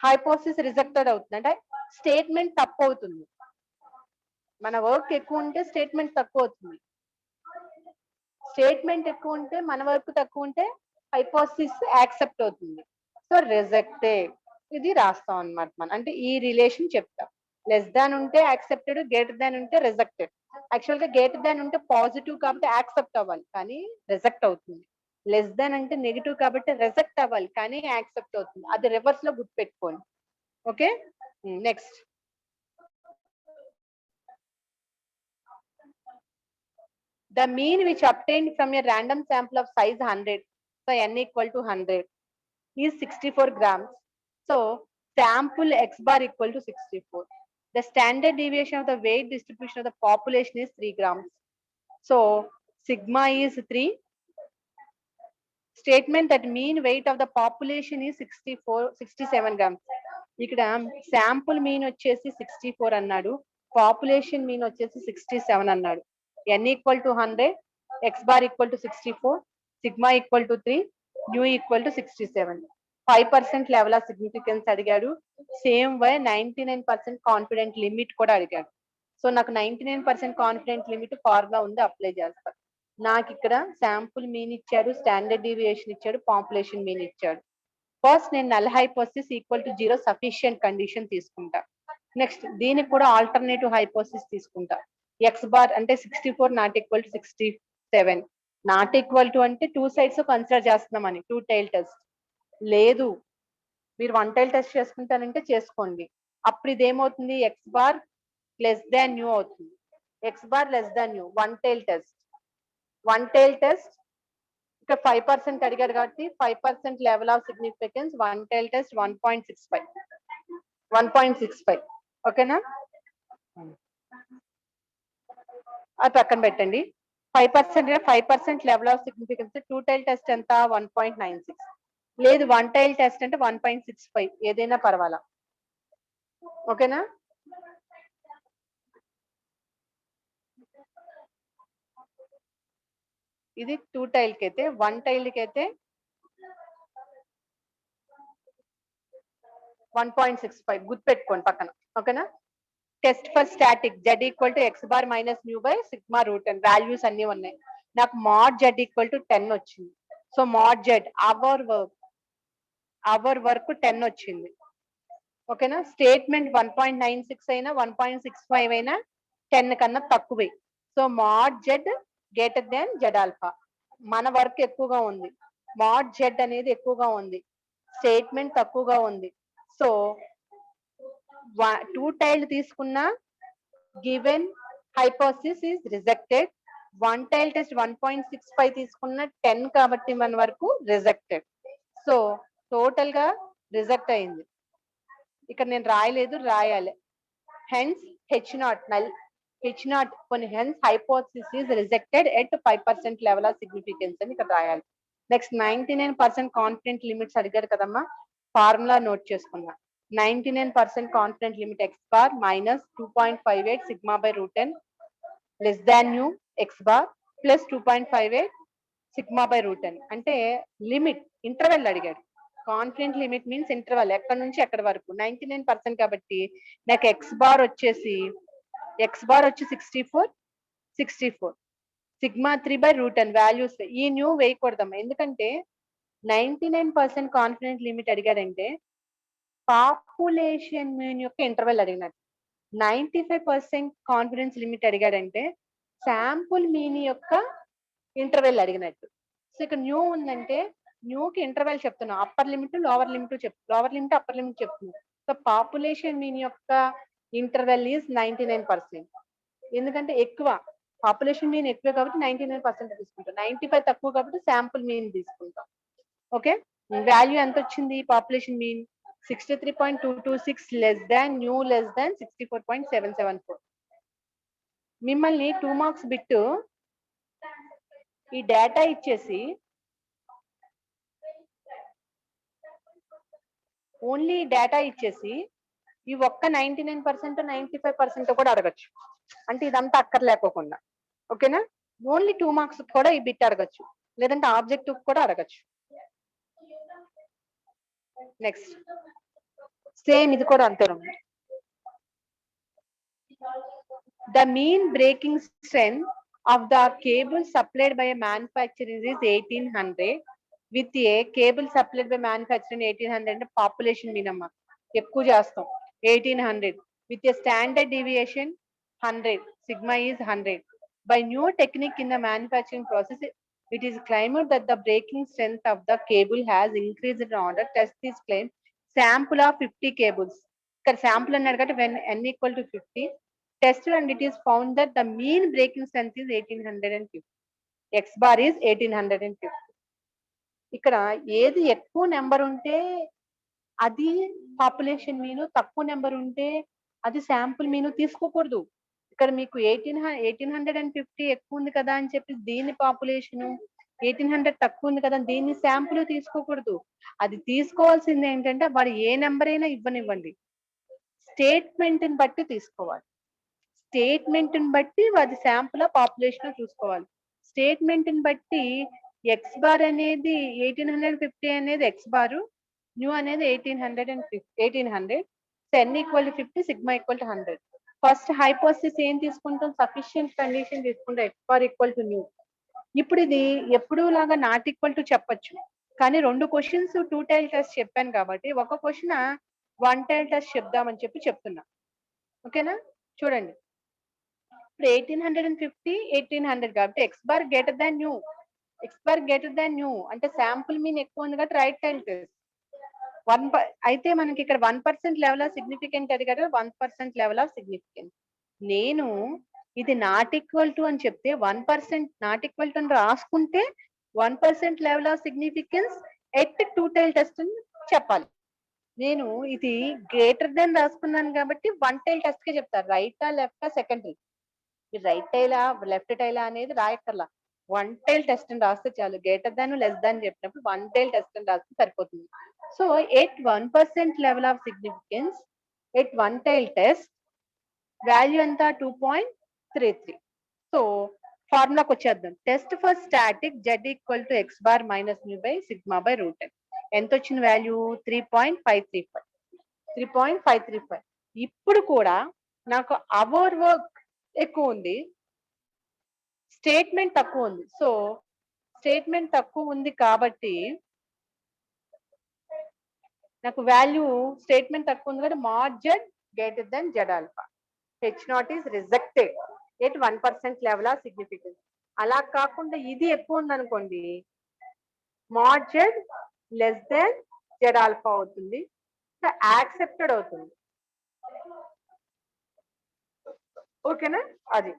హైపోథిసిస్ రిజెక్టెడ్ అవుతుంది, అంటే స్టేట్మెంట్ తప్పు అవుతుంది. మన వర్క్ ఎక్కువ ఉంటే స్టేట్మెంట్ తక్కువ అవుతుంది. స్టేట్మెంట్ ఎక్కువ ఉంటే మన వర్క్ తక్కువ ఉంటే హైపోథిసిస్ యాక్సెప్ట్ అవుతుంది. సో రిజెక్టెడ్ ఇది రాస్తాం అన్నమాట. మనం అంటే ఈ రిలేషన్ చెప్తాం. లెస్ దాన్ ఉంటే యాక్సెప్టెడ్, గ్రేటర్ దాన్ ఉంటే రిజెక్టెడ్. యాక్చువల్ గా గ్రేటర్ దాన్ ఉంటే పాజిటివ్ కాబట్టి యాక్సెప్ట్ అవ్వాలి కానీ రిజెక్ట్ అవుతుంది. లెస్ దాన్ అంటే నెగిటివ్ కాబట్టి రిజెక్ట్ అవ్వాలి కానీ యాక్సెప్ట్ అవుతుంది. అది రివర్స్ లో గుర్తుపెట్టుకోండి. Okay, next. The mean which obtained from a random sample of size 100, so n equal to 100, is 64 grams. So sample x bar equal to 64. The standard deviation of the weight distribution of the population is 3 grams. So sigma is 3. Statement that mean weight of the population is 67 grams. ఇక్కడ sample mean వచ్చేసి 64 అన్నాడు, population mean వచ్చేసి 67 అన్నాడు. n equal to 100, x bar equal to 64, sigma equal to 3, nu equal to 67. 5% level of significance అడిగాడు. Same why 99% confident limit కూడా అడిగాడు. So నాకు 99% confident limit formula ఉంది, అప్లై చేస్తాను. నాకు ఇక్కడ శాంపుల్ మీన్ ఇచ్చాడు, స్టాండర్డ్ డీవియేషన్ ఇచ్చాడు, పాపులేషన్ మీన్ ఇచ్చాడు. ఫస్ట్ నేను null hypothesis equal to 0 sufficient condition తీసుకుంటా. నెక్స్ట్ దీనికి కూడా ఆల్టర్నేటివ్ హైపోథిసిస్ తీసుకుంటా. ఎక్స్ బార్ అంటే 64 not equal to 67. Not equal to అంటే టూ సైడ్స్ కన్సిడర్ చేస్తున్నామని, టూ టైల్ టెస్ట్. లేదు మీరు వన్ టైల్ టెస్ట్ చేసుకుంటానంటే చేసుకోండి. అప్పుడు ఇదేమవుతుంది, x bar less than mu అవుతుంది. X bar less than mu, one tail test. One tail test ఇక్కడ 5% అడిగారు కాబట్టి 5% level of significance, one tail test 1.65. 1.65 ఓకేనా, అది పక్కన పెట్టండి. 5% level of significance. Two tail test ఎంత, 1.96. లేదు వన్ టైల్ టెస్ట్ అంటే 1.65, ఏదైనా పర్వాలా. ఓకేనా, ఇది టూ టైల్ కి అయితే. వన్ టైల్ కి అయితే 1.65 గుర్తుపెట్టుకోండి పక్కన. ఓకేనా, test for static Z equal to X bar minus mu by sigma root and values అన్ని ఉన్నాయి. నాకు మాడ్ జెడ్ ఈక్వల్ టు 10 వచ్చింది. So mod Z our work 10 వచ్చింది. ఓకేనా, స్టేట్మెంట్ 1.96 అయినా 1.65 అయినా 10 కన్నా తక్కువే. So mod Z greater than Z alpha. మన వర్క్ ఎక్కువగా ఉంది, మాడ్ జెడ్ అనేది ఎక్కువగా ఉంది, స్టేట్మెంట్ తక్కువగా ఉంది. సో టూ టైల్ తీసుకున్న given hypothesis is rejected. One tail test 1.65 తీసుకున్న 10 కాబట్టి మన వరకు రిజెక్టెడ్. సో టోటల్ గా రిజెక్ట్ అయింది. ఇక్కడ నేను రాయలేదు, రాయాలి. హెన్స్ H0 నల్, H0 కొన్ని hence hypothesis is rejected at 5% level of significance అని ఇక్కడ రాయాలి. నెక్స్ట్ 99% కాన్ఫిడెంట్ లిమిట్స్ అడిగారు కదమ్మా, ఫార్ములా నోట్ చేసుకున్నా. 99% confident limit X bar minus 2.58 sigma by root n less than new X bar plus 2.58 sigma by root n. అంటే limit interval అడిగాడు. Confident limit means interval, ఎక్కడి నుంచి ఎక్కడి వరకు. 99% కాబట్టి నాకు ఎక్స్ బార్ వచ్చి 64 sigma 3 by root n values. ఈ న్యూ వేయకూడదమ్మా, ఎందుకంటే 99% కాన్ఫిడెంట్ లిమిట్ అడిగాడంటే పాపులేషన్ మీన్ యొక్క ఇంటర్వెల్ అడిగినట్టు. 95% కాన్ఫిడెన్స్ లిమిట్ అడిగాడంటే శాంపుల్ మీన్ యొక్క ఇంటర్వెల్ అడిగినట్టు. సో ఇక్కడ న్యూ ఉందంటే న్యూకి ఇంటర్వెల్ చెప్తున్నాం, upper limit lower limit lower limit upper limit చెప్తున్నాం. సో పాపులేషన్ మీన్ యొక్క ఇంటర్వెల్ ఈజ్ 99%. ఎందుకంటే ఎక్కువ పాపులేషన్ మీన్ ఎక్కువ కాబట్టి 99% తీసుకుంటాం, 95 తక్కువ కాబట్టి శాంపుల్ మీన్ తీసుకుంటాం. ఓకే, వాల్యూ ఎంత వచ్చింది, population mean 63.226 less than new less than 64.774. మిమ్మల్ని 2 మార్క్స్ బిట్ ఈ డేటా ఇచ్చేసి ఓన్లీ డేటా ఇచ్చేసి ఈ ఒక్క 99% 95% కూడా అడగచ్చు. అంటే ఇదంతా అక్కర్లేకోకుండా. ఓకేనా, ఓన్లీ 2 మార్క్స్ కూడా ఈ బిట్ అడగచ్చు, లేదంటే ఆబ్జెక్టివ్ కూడా అడగచ్చు. నెక్స్ట్ సేమ్ ఇది కూడా అంతే ఉంది. The mean breaking strength of the cable supplied by a manufacturer is 1800 with a cable supplied by manufacturer 1800 అంటే పాపులేషన్ మీన్ అమ్మా, ఎక్కువ చేస్తాం 1800 with a standard deviation 100, sigma is 100. By new technique in the manufacturing process, it is claimed that the breaking strength of the cable has increased in order. Test this claim. Sample of 50 cables. ఇక్కడ sample అన్నాడు కాబట్టి when n equal to 50 tested and it is found that the mean breaking strength is 1850. X bar is 1850. ఇక్కడ ఏది ఎక్కువ number ఉంటే అది population మీను, తక్కువ నెంబర్ ఉంటే అది శాంపుల్ మీను తీసుకోకూడదు. ఇక్కడ మీకు 1850 ఎక్కువ ఉంది కదా అని చెప్పి దీని పాపులేషన్ 1800 తక్కువ ఉంది కదా దీన్ని శాంపుల్ తీసుకోకూడదు. అది తీసుకోవాల్సింది ఏంటంటే వాడు ఏ నెంబర్ అయినా ఇవ్వనివ్వండి, స్టేట్మెంట్ ని బట్టి తీసుకోవాలి. స్టేట్మెంట్ ని బట్టి అది శాంపుల్ పాపులేషన్ చూసుకోవాలి. స్టేట్మెంట్ ని బట్టి ఎక్స్ బార్ అనేది 1850 అనేది ఎక్స్ బారు, న్యూ అనేది 1800. So n equal to 50, sigma equal to 100. First hypothesis ఏం తీసుకుంటాం, సఫిషియెంట్ కండిషన్ తీసుకుంటాం, x bar equal to mu. ఇప్పుడు ఇది ఎప్పుడు లాగా నాట్ ఈక్వల్ టు చెప్పొచ్చు, కానీ రెండు క్వశ్చన్స్ 2 టైల్ టెస్ట్ చెప్పాను కాబట్టి ఒక క్వశ్చన్ 1 టైల్ టెస్ట్ చెప్దామని చెప్తున్నా. ఓకేనా, చూడండి. ఇప్పుడు 1850 1800 కాబట్టి X bar greater than new. X bar greater than new అంటే శాంపుల్ మీన్ ఎక్కువ ఉంది కాబట్టి రైట్ టైల్ టెస్ట్. అయితే మనకి ఇక్కడ 1% లెవెల్ ఆఫ్ సిగ్నిఫికెంట్ అడిగారు, 1% లెవెల్ ఆఫ్ సిగ్నిఫికెన్స్. నేను ఇది నాట్ ఈక్వల్ టు అని చెప్తే 1% నాట్ ఈక్వల్ టు అని రాసుకుంటే 1% level of significance at 2 tail test అని చెప్పాలి. నేను ఇది గ్రేటర్ దెన్ రాసుకున్నాను కాబట్టి 1 టైల్ టెస్ట్ కే చెప్తారు. రైటా లెఫ్టా సెకండరీ. రైట్ టైలా లెఫ్ట్ టైలా అనేది రాయక్కర్లా, 1 టైల్ టెస్ట్ అని రాస్తే చాలు. గ్రేటర్ దాన్ లెస్ దాన్ చెప్పినప్పుడు 1 టైల్ టెస్ట్ అని రాస్తే సరిపోతుంది. So at 1% level of significance at 1 tile test value ఎంత 2.33. సో ఫార్ములాకి వచ్చేద్దాం. Test for static Z equal to X bar minus mu by sigma by root n. ఎంత వచ్చిన value 3.535. 3.535. ఇప్పుడు కూడా నాకు అవర్ వర్క్ ఎక్కువ ఉంది, స్టేట్మెంట్ తక్కువ ఉంది. సో స్టేట్మెంట్ తక్కువ ఉంది కాబట్టి నాకు వాల్యూ స్టేట్మెంట్ తక్కువ ఉంది కాబట్టి mod z greater than z alpha. H0 is rejected at 1% level of significance. అలా కాకుండా ఇది ఎక్కువ ఉంది అనుకోండి, mod z less than z alpha అవుతుంది, యాక్సెప్టెడ్ అవుతుంది. ఓకేనా, అది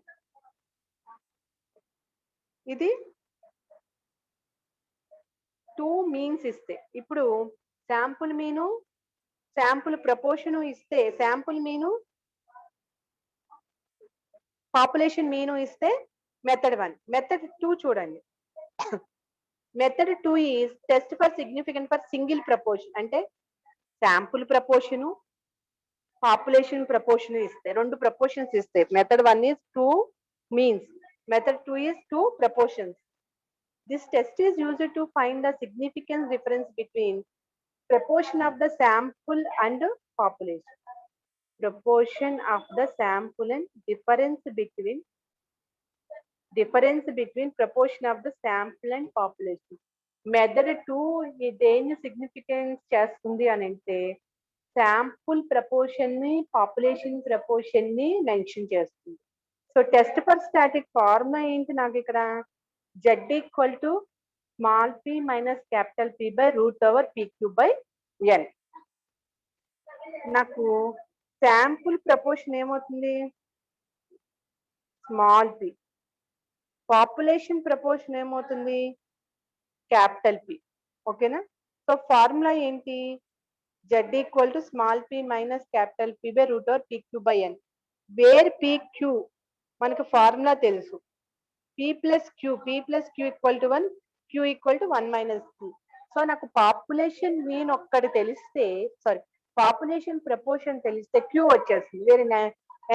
ఇది 2 మీన్స్ ఇస్తే. ఇప్పుడు శాంపుల్ మీను శాంపుల్ ప్రపోర్షన్ ఇస్తే, శాంపుల్ మీను పాపులేషన్ మీను ఇస్తే మెథడ్ 1. మెథడ్ 2 చూడండి. Method 2 is test for significant for single proportion. అంటే శాంపుల్ ప్రపోర్షన్ పాపులేషన్ ప్రపోర్షన్ ఇస్తే, రెండు ప్రపోర్షన్స్ ఇస్తే. Method 1 is 2 means, method 2 is 2 proportions. This test is used to find the significant difference between proportion of the sample and population. Proportion of the sample and difference between proportion of the sample and population. Method 2 దేని significance చేస్తుంది అని అంటే sample proportion ని population proportion ని mention చేస్తుంది. So test for static formula ఏంటి నాకు ఇక్కడ, z equal to small p minus capital P by root over pq by n. నాకు శాంపుల్ ప్రపోర్షన్ ఏమవుతుంది, స్మాల్ p. పాపులేషన్ ప్రపోర్షన్ ఏమవుతుంది, క్యాపిటల్ P. ఓకేనా, సో ఫార్ములా ఏంటి, z equal to small p minus capital P by root over pq by n. Where pq మనకు formula తెలుసు, p plus q equal to 1, q equal to 1 minus p. So నాకు population mean ఒక్కటి తెలిస్తే, population proportion తెలిస్తే q వచ్చేస్తుంది. వేరే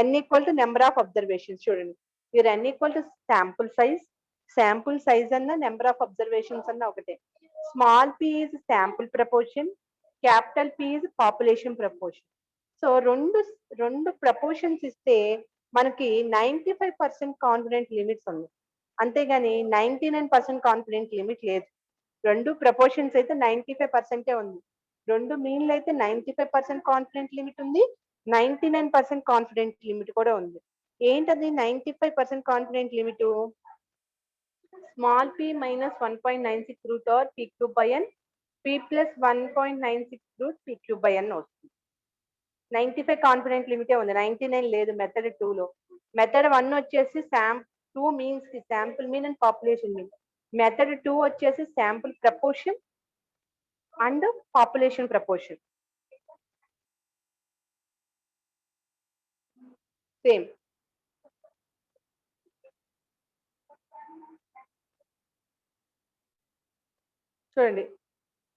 n equal to number of observations. చూడండి, వేరే n equal to sample size అన్న నెంబర్ ఆఫ్ అబ్జర్వేషన్స్ అన్న ఒకటే. Small p is sample proportion, capital P is population proportion. So రెండు ప్రపోర్షన్స్ ఇస్తే మనకి 95% కాన్ఫిడెంట్ లిమిట్స్ ఉంది, అంతేగాని 99% కాన్ఫిడెంట్ లిమిట్ లేదు. రెండు ప్రపోర్షన్స్ అయితే 95% ఉంది, రెండు మీన్లు అయితే 95% కాన్ఫిడెంట్ లిమిట్ ఉంది, 99% కాన్ఫిడెంట్ లిమిట్ కూడా ఉంది. ఏంటది 95% confident limit, small p minus 1.96 root over pq by n, p plus 1.96 root pq by n వస్తుంది. 95 కాన్ఫిడెంట్ లిమిటే ఉంది, 99 లేదు మెథడ్ 2 లో. మెథడ్ 1 వచ్చేసి 2 మీన్స్ కి sample mean and population mean. Method 2 వచ్చేసి sample proportion and population proportion. Same. చూడండి,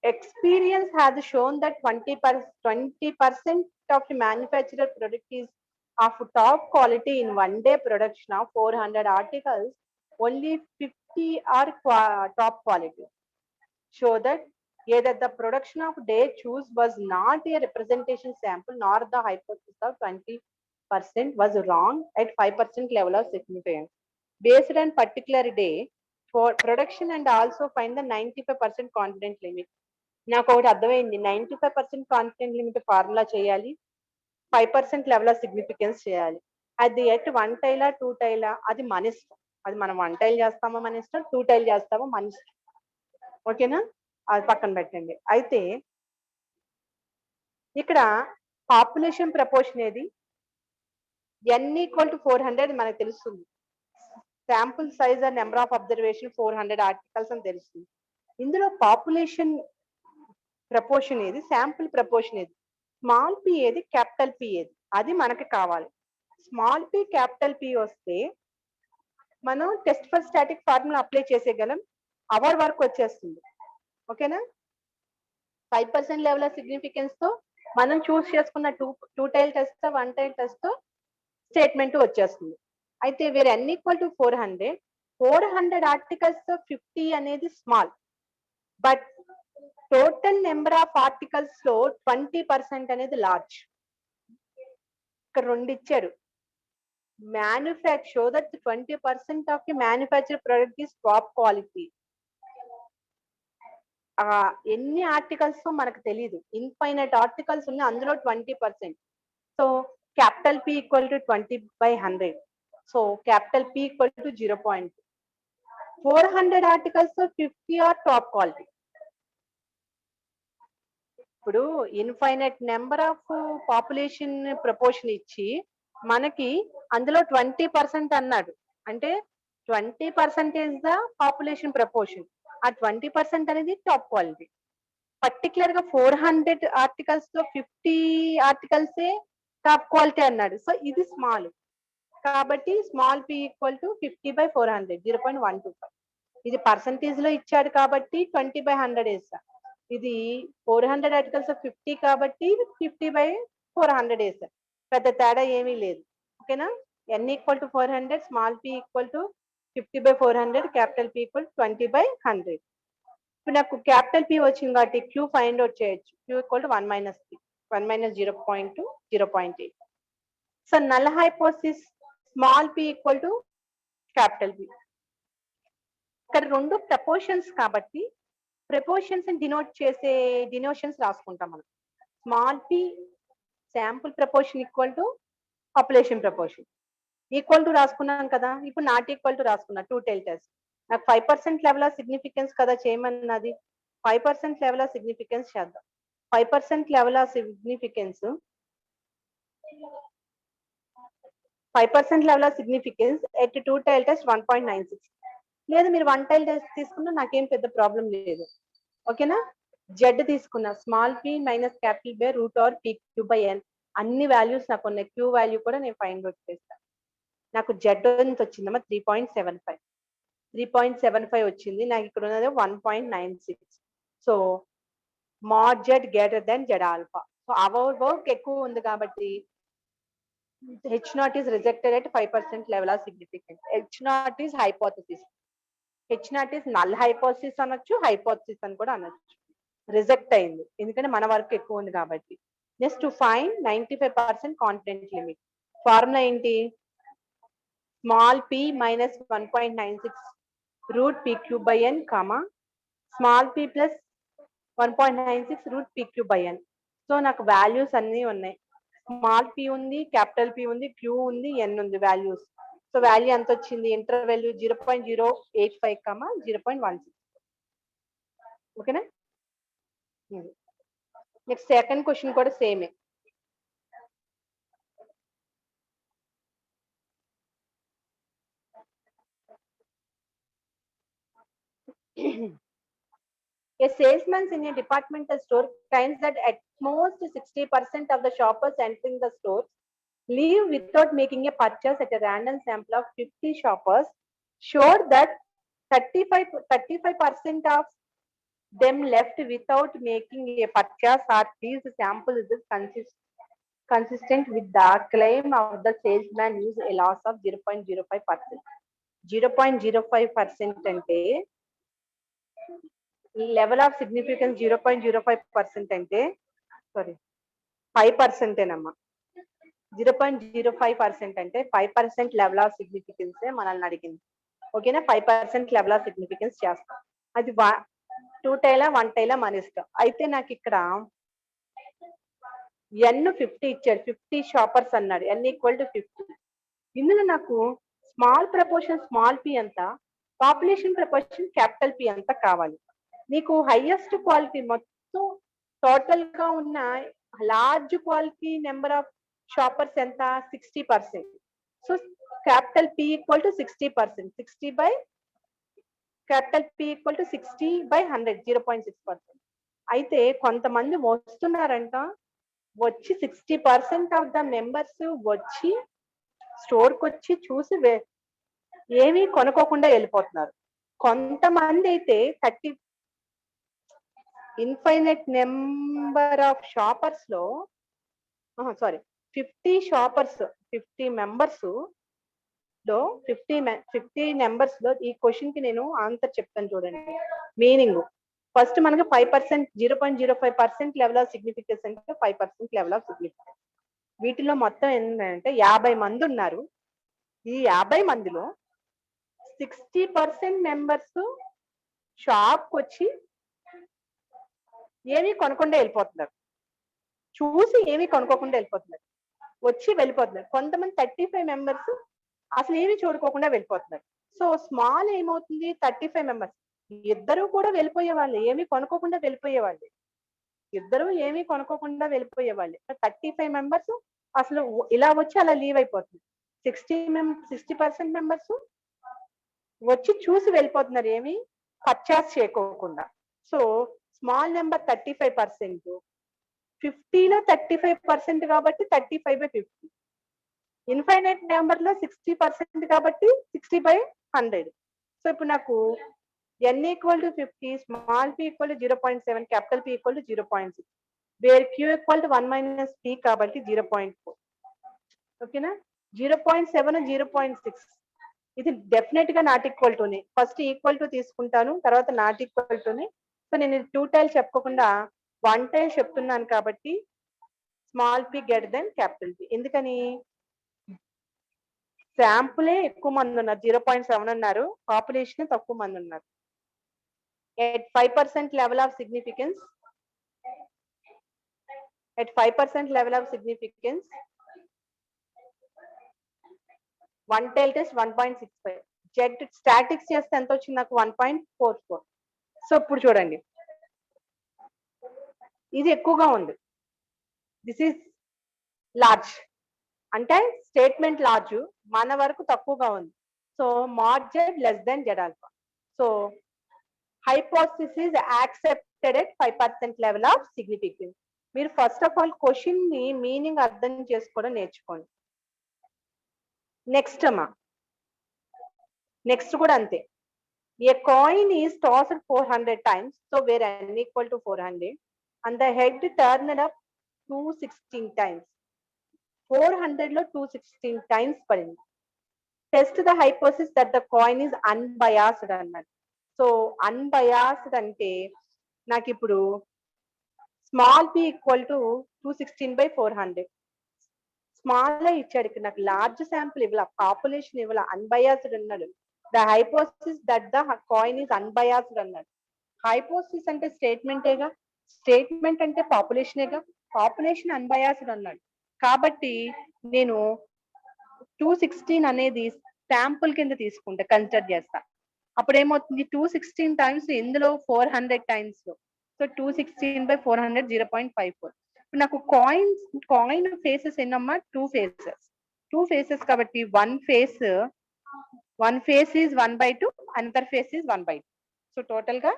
experience has shown that 20% of the manufacturer product is of top quality. In one day production of 400 articles, only 50 are top quality. Show that either the production of day choose was not a representation sample nor the hypothesis of 20% was wrong at 5% level of significance. Based on particular day for production and also find the 95% confidence limit. నాకు ఒకటి అర్థమైంది, 95% confident limit formula చేయాలి, 5% level of significance చేయాలి. అది at 1 టైలా 2 టైలా అది మన ఇష్టం. అది మనం 1 టైల్ చేస్తామో మన ఇష్టం, 2 టైల్ చేస్తామో మన ఇష్టం. ఓకేనా, అది పక్కన పెట్టండి. అయితే ఇక్కడ పాపులేషన్ ప్రపోర్షన్ ఏది, n ఈక్వల్ టు 400 మనకు తెలుస్తుంది. Sample size and number of observation 400 articles అని తెలుస్తుంది. ఇందులో పాపులేషన్ ప్రపోర్షన్ ఏది, శాంపుల్ ప్రపోర్షన్ ఏది, స్మాల్ పి ఏది, క్యాపిటల్ పి ఏది, అది మనకి కావాలి. స్మాల్ పి క్యాపిటల్ పి వస్తే మనం test for static formula apply చేసేయగలం, అవర్ వర్క్ వచ్చేస్తుంది. ఓకేనా, 5% లెవెల్ ఆఫ్ సిగ్నిఫికెన్స్ తో మనం చూస్ చేసుకున్న two tail test 1 tile test తో స్టేట్మెంట్ వచ్చేస్తుంది. అయితే వేరే n ఈక్వల్ టు 400 ఆర్టికల్స్ తో 50 అనేది small, but total number of articles లో 20% అనేది లార్జ్. ఇక్కడ రెండు ఇచ్చారు. Manufacture that 20% of the manufacture product is top quality. ఎన్ని ఆర్టికల్స్ మనకు తెలియదు, ఇన్ఫైనైట్ ఆర్టికల్స్ ఉన్నాయి, అందులో 20%. So capital P equal to 20/100. So capital P equal to 0.2. 400 articles 50 are top quality. ఇప్పుడు infinite number of population proportion ఇచ్చి మనకి అందులో 20% అన్నాడు, అంటే 20% ఇస్ ద పాపులేషన్ ప్రపోర్షన్. ఆ 20% అనేది టాప్ క్వాలిటీ. పర్టికులర్ గా 400 ఆర్టికల్స్ లో 50 ఆర్టికల్సే టాప్ క్వాలిటీ అన్నాడు. సో ఇది స్మాల్, కాబట్టి స్మాల్ పి ఈక్వల్ టు 50/400, 0.125. ఇది పర్సంటేజ్ లో ఇచ్చాడు కాబట్టి 20/100 వేస్తా. ఇది 400 ఆర్టికల్స్ 50 కాబట్టి 50/400 వేస్తా. పెద్ద తేడా ఏమీ లేదు. ఓకేనా, n equal to 400, small P equal to 50/400, capital P equal 20/100. ఇప్పుడు నాకు క్యాపిటల్ పి వచ్చింది కాబట్టి క్యూ ఫైండ్ అవుట్ చేయొచ్చు. Q equal to 1 - 3, 1 - 0.2, 0.8. So null hypothesis small P equal to capital P. ఇక్కడ రెండు ప్రపోర్షన్స్ కాబట్టి ప్రపోర్షన్స్ డినోట్ చేసే డినోషన్స్ రాసుకుంటాం మనం. Small P sample proportion equal to population proportion. Equal to రాసుకున్నాం కదా, ఇప్పుడు నాట్ ఈక్వల్ టు రాసుకున్నా. 2 టైల్ టెస్ట్ నాకు 5% లెవెల్ ఆఫ్ సిగ్నిఫికెన్స్ కదా చేయమన్నది. 5% లెవెల్ ఆఫ్ సిగ్నిఫికెన్స్ చేద్దాం. 5% level of significance 5% level of significance at 2 tail test 1.96. లేదు మీరు 1 టైల్ టెస్ట్ తీసుకున్నా నాకేం పెద్ద ప్రాబ్లం లేదు. ఓకేనా, జెడ్ తీసుకున్నా, small P minus capital by root R P Q by N. అన్ని వాల్యూస్ నాకు ఉన్నాయి. క్యూ వాల్యూ కూడా నేను ఫైండ్ అవుట్ చేస్తాను. నాకు జెడ్ ఎంత వచ్చిందమ్మా, 3.75. 3.75 వచ్చింది. నాకు ఇక్కడ ఉన్నది 1.96. So mod Z greater than Z alpha. So our work ఎక్కువ ఉంది కాబట్టి H0 is rejected at 5% level of significance. H0 is hypothesis. H0 is null hypothesis అనొచ్చు, హైపోథసిస్ అని కూడా అనొచ్చు. రిజెక్ట్ అయింది ఎందుకంటే మన వర్క్ ఎక్కువ ఉంది కాబట్టి. Next to find 95% confident limit. Formula ఏంటి, small p minus 1.96 root p cube by n comma small p plus 1.96 root p cube by n. So నాకు వాల్యూస్ అన్ని ఉన్నాయి. స్మాల్ పి ఉంది, క్యాపిటల్ పి ఉంది, క్యూ ఉంది, ఎన్ ఉంది values. So value ఎంత వచ్చింది, ఇంటర్ వాల్యూ 0.085, 0.16. ఓకేనా. నెక్స్ట్ సెకండ్ క్వశ్చన్ కూడా సేమే. A salesman in a departmental store finds that at most 60% of the shoppers entering the store leave without making a purchase. At a random sample of 50 shoppers showed that 35% of them left without making a purchase. Or these sample is consistent with the claim of the salesman use a loss of 0.05%. 0.05% అంటే level of significance 0.05% అంటే sorry 5%ఏనమ్మా. 0.05% అంటే 5% level of significance మనల్ని అడిగింది. ఓకేనా? 5% level of significance చేస్తాం. అది 2 టైలా 1 టైలా మన ఇష్టం. అయితే నాకు ఇక్కడ n 50 ఇచ్చాడు. 50 షాపర్స్ అన్నాడు. n equal to 50. ఇందులో నాకు స్మాల్ ప్రపోర్షన్ స్మాల్ p ఎంత, పాపులేషన్ ప్రపోర్షన్ క్యాపిటల్ P ఎంత కావాలి. నీకు హైయెస్ట్ క్వాలిటీ మొత్తం టోటల్ గా ఉన్న large quality number of shoppers ఎంత 60%. So capital P equal to 60%. 60 by capital P equal to 60 by 100 0.6%. అయితే కొంతమంది వస్తున్నారంట, వచ్చి 60% ఆఫ్ ద మెంబర్స్ వచ్చి స్టోర్కి వచ్చి చూసి ఏమీ కొనుక్కోకుండా వెళ్ళిపోతున్నారు. కొంతమంది అయితే ఇన్ఫైనైట్ నెంబర్ ఆఫ్ షాపర్స్ లో 50 షాపర్స్ 50 మెంబర్స్ లో 50 నెంబర్స్ లో ఈ క్వశ్చన్ కి నేను ఆన్సర్ చెప్తాను చూడండి. మీనింగ్ ఫస్ట్ మనకి 5% 0.05% లెవెల్ ఆఫ్ సిగ్నిఫికెన్స్ అంటే 5% లెవెల్ ఆఫ్ సిగ్నిఫికెన్స్. వీటిలో మొత్తం ఏంటంటే 50 మంది ఉన్నారు. ఈ 50 మందిలో 60% మెంబర్స్ షాప్ వచ్చి ఏమీ కొనకుండా వెళ్ళిపోతున్నారు. చూసి ఏమీ కొనుక్కోకుండా వెళ్ళిపోతున్నారు, వచ్చి వెళ్ళిపోతున్నారు. కొంతమంది 35 మెంబర్స్ అసలు ఏమీ చూడుకోకుండా వెళ్ళిపోతున్నారు. సో స్మాల్ ఏమవుతుంది 35 మెంబర్స్ ఇద్దరు కూడా వెళ్ళిపోయే వాళ్ళు, ఏమీ కొనుక్కోకుండా వెళ్ళిపోయే వాళ్ళు, ఇద్దరు ఏమీ కొనుక్కోకుండా వెళ్ళిపోయే వాళ్ళు. 35 మెంబర్స్ అసలు ఇలా వచ్చి అలా లీవ్ అయిపోతుంది. 60% మెంబర్స్ వచ్చి చూసి వెళ్ళిపోతున్నారు, ఏమి పర్చేస్ చేయకోకుండా. సో స్మాల్ నెంబర్ 35%, 50లో 35% కాబట్టి 35/50. ఇన్ఫైనైట్ నెంబర్ లో 60% కాబట్టి 60/100. సో ఇప్పుడు నాకు n equal to 50, small p equal to 0.7, capital P equal to 0.6, where q equal to 1 - p కాబట్టి 0.4. ఓకేనా? 0.7 0.6 ఇది డెఫినెట్ గా నాట్ ఈక్వల్ టునే. ఫస్ట్ ఈక్వల్ టు తీసుకుంటాను, తర్వాత నాట్ ఈక్వల్ టునే. సో నేను 2 టైల్ చెప్పుకోకుండా 1 టైల్ చెప్తున్నాను కాబట్టి small p greater than capital P. ఎందుకని శాంపులే ఎక్కువ మంది ఉన్నారు, 0.7 ఉన్నారు, పాపులేషన్ తక్కువ మంది ఉన్నారు. at 5% level of significance, at 5% level of significance, one tail test 1.65, Z statics చేస్తే ఎంత వచ్చింది నాకు 1.44. సో ఇప్పుడు చూడండి, ఇది ఎక్కువగా ఉంది, దిస్ ఈస్ లార్జ్ అంటే స్టేట్మెంట్ లార్జ్, మన వరకు తక్కువగా ఉంది. So mod Z less then Z alpha. So hypothesis accepted at 5% level of significance. మీరు ఫస్ట్ ఆఫ్ ఆల్ క్వశ్చన్ ని మీనింగ్ అర్థం చేసుకోవడం నేర్చుకోండి. నెక్స్ట్ అమ్మా, నెక్స్ట్ కూడా అంతే. A coin is tossed 400 times, so where n equal to 400 and the head turned up 216 times. 400 లో 216 times పడింది. Test the hypothesis that the coin is unbiased అన్నది. సో అన్బయాస్డ్ అంటే నాకు ఇప్పుడు small p equal to 216/400. Small ఇచ్చాడు, ఇక్కడ నాకు large sample ఇవ్వాల, పాపులేషన్ ఇవ్వాల, అన్బయాస్డ్ అన్నాడు. The hypothesis that the coin is unbiased అన్నాడు. హైపోథిసిస్ అంటే స్టేట్మెంటేగా, స్టేట్మెంట్ అంటే పాపులేషనేగా, పాపులేషన్ అన్బయాస్డ్ అన్నాడు. కాబట్టి నేను 216 అనేది శాంపుల్ కింద తీసుకుంటా, కన్సిడర్ చేస్తా. అప్పుడు ఏమవుతుంది 216 టైమ్స్ ఇందులో 400 టైమ్స్ లో, సో 216/400 0.54. ఇప్పుడు నాకు కాయిన్ ఫేసెస్ ఎన్నమ్మా, 2 ఫేసెస్ కాబట్టి one face is 1/2, another face is 1/2. So total గా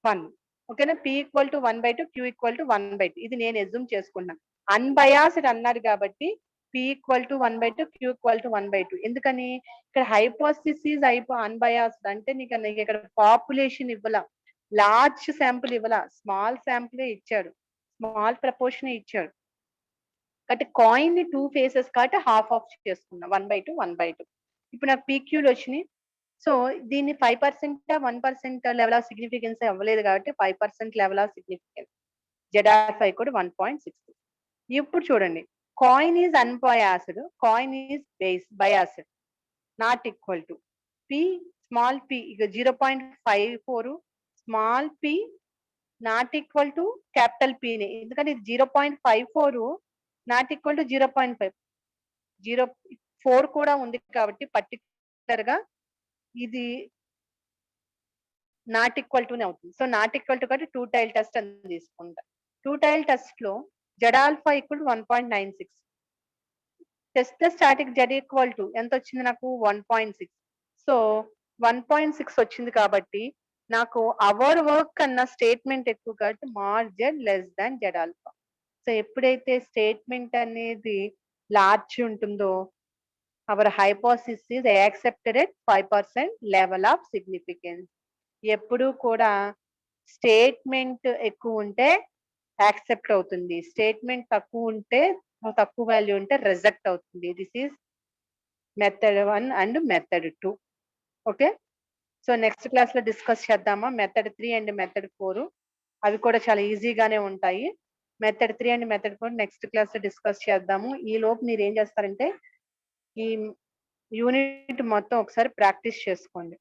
1. ఓకేనా? p equal to 1/2, q equal to 1/2. ఇది నేను ఎజ్యూమ్ చేసుకున్నాను. అన్బయాస్డ్ అన్నారు కాబట్టి p equal to 1/2, q equal to 1/2. ఎందుకని ఇక్కడ హైపోథిసిస్ అన్బయాస్డ్ అంటే నీకు ఇక్కడ పాపులేషన్ ఇవ్వాల, లార్జ్ శాంపుల్ ఇవ్వాల, స్మాల్ శాంపులే ఇచ్చాడు, స్మాల్ ప్రపోర్షన్ ఇచ్చాడు. కాబట్టి కాయిన్ ని 2 ఫేసెస్ కాబట్టి హాఫ్ చేసుకున్నా, 1/2 1/2. ఇప్పుడు నాకు పీక్యూలు వచ్చినాయి. సో దీన్ని 5% 1% లెవెల్ ఆఫ్ సిగ్నిఫికెన్స్ అవ్వలేదు కాబట్టి 5% లెవెల్ ఆఫ్ సిగ్నిఫికెన్స్. ZR5 కూడా 1.6. ఇప్పుడు చూడండి, coin is unbiased, coin is biased, not equal to P small P ఇక 0.54 small P not equal to capital పిని, ఎందుకంటే ఇది 0.54 నాట్ ఈక్వల్ టు 0.5, 0.4 కూడా ఉంది కాబట్టి పర్టికులర్ గా ఇది నాట్ ఈక్వల్ టు అవుతుంది. సో నాట్ ఈక్వల్ టు కాబట్టి 2 టైల్ టెస్ట్ అని తీసుకుంటా. 2 టైల్ టెస్ట్ లో Z alpha equal 1.96, test static Z equal to ఎంత వచ్చింది నాకు 1.6. సో 1.6 వచ్చింది కాబట్టి నాకు అవర్ వర్క్ కన్నా స్టేట్మెంట్ ఎక్కువ కాబట్టి mod Z less than Z alpha. So ఎప్పుడైతే స్టేట్మెంట్ అనేది లార్జ్ ఉంటుందో our hypothesis is accepted at 5% level of significance. ఎప్పుడు కూడా స్టేట్మెంట్ ఎక్కువ ఉంటే యాక్సెప్ట్ అవుతుంది, స్టేట్మెంట్ తక్కువ ఉంటే తక్కువ వాల్యూ ఉంటే రిజెక్ట్ అవుతుంది. This is method 1 and method 2. Okay, so next class లో డిస్కస్ చేద్దామా మెథడ్ 3 అండ్ మెథడ్ 4. అవి కూడా చాలా ఈజీగానే ఉంటాయి. Method 3 and method 4 next class లో డిస్కస్ చేద్దాము. ఈ లోపు మీరు ఏం చేస్తారంటే ఈ యూనిట్ మొత్తం ఒకసారి ప్రాక్టీస్ చేసుకోండి.